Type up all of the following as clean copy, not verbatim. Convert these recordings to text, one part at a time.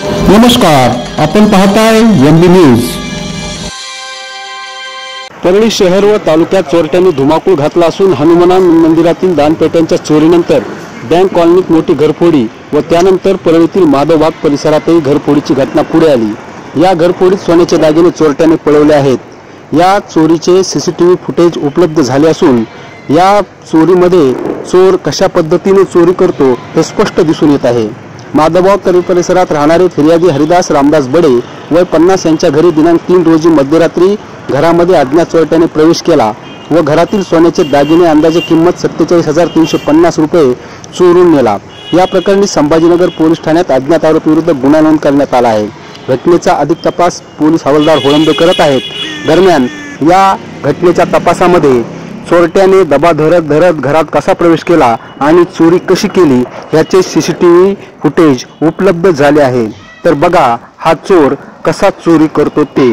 नमस्कार, आपण पाहताय एमबी न्यूज। परळी शहर व तालुक्यात चोरट्यांनी धुमाकूळ घातला असून हनुमान मंदिरातील दानपेट्यांच्या चोरीनंतर बँक कॉलनीत मोठी घरफोडी व त्यानंतर परळीतील माधवबाग परिसरातही घरफोडीची घटना पुढे आली। या घरफोडीत सोन्याचे दागिने चोरट्याने पळवले आहेत। या चोरीचे सीसीटीव्ही फुटेज उपलब्ध झाले असून या चोरीमध्ये चोर कशा पद्धतीने चोरी करतो हे स्पष्ट दिसून येत आहे। माधवबाग परिसरात राहणारे फिर्यादी हरिदास रामदास बडे वय 50 यांच्या घरी दिनांक 3 रोजी मध्यरात्री घरामध्ये अज्ञात चोरट्याने प्रवेश केला व घरातील सोन्याचे दागिने अंदाजे किंमत 47,350 रुपये चोरून नेला। या प्रकरणी संभाजीनगर पोलीस ठाण्यात अज्ञात आरोपीविरुद्ध गुन्हा नोंद करण्यात आला आहे। घटनेचा अधिक तपास पोलीस हवालदार होळंबे करत आहेत। दरम्यान या घटनेच्या तपासामध्ये चोरट्याने दबा धरत घरात कसा प्रवेश केला आणि चोरी कशी केली याचे सीसीटीव्ही फुटेज उपलब्ध झाले आहे। तर बघा हा चोर कसा चोरी करतो ते।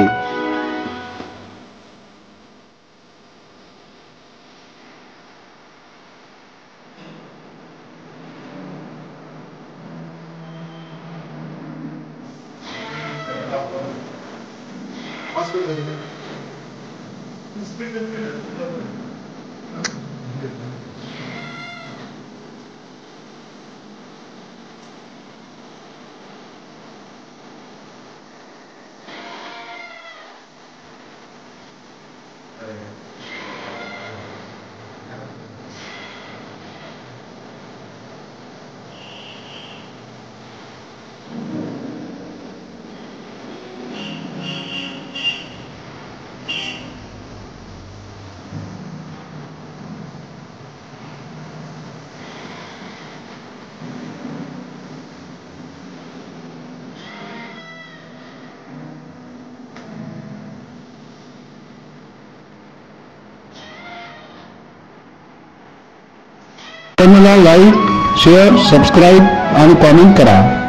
चॅनलला लाईक, शेअर, सबस्क्राईब आणि कमेंट करा।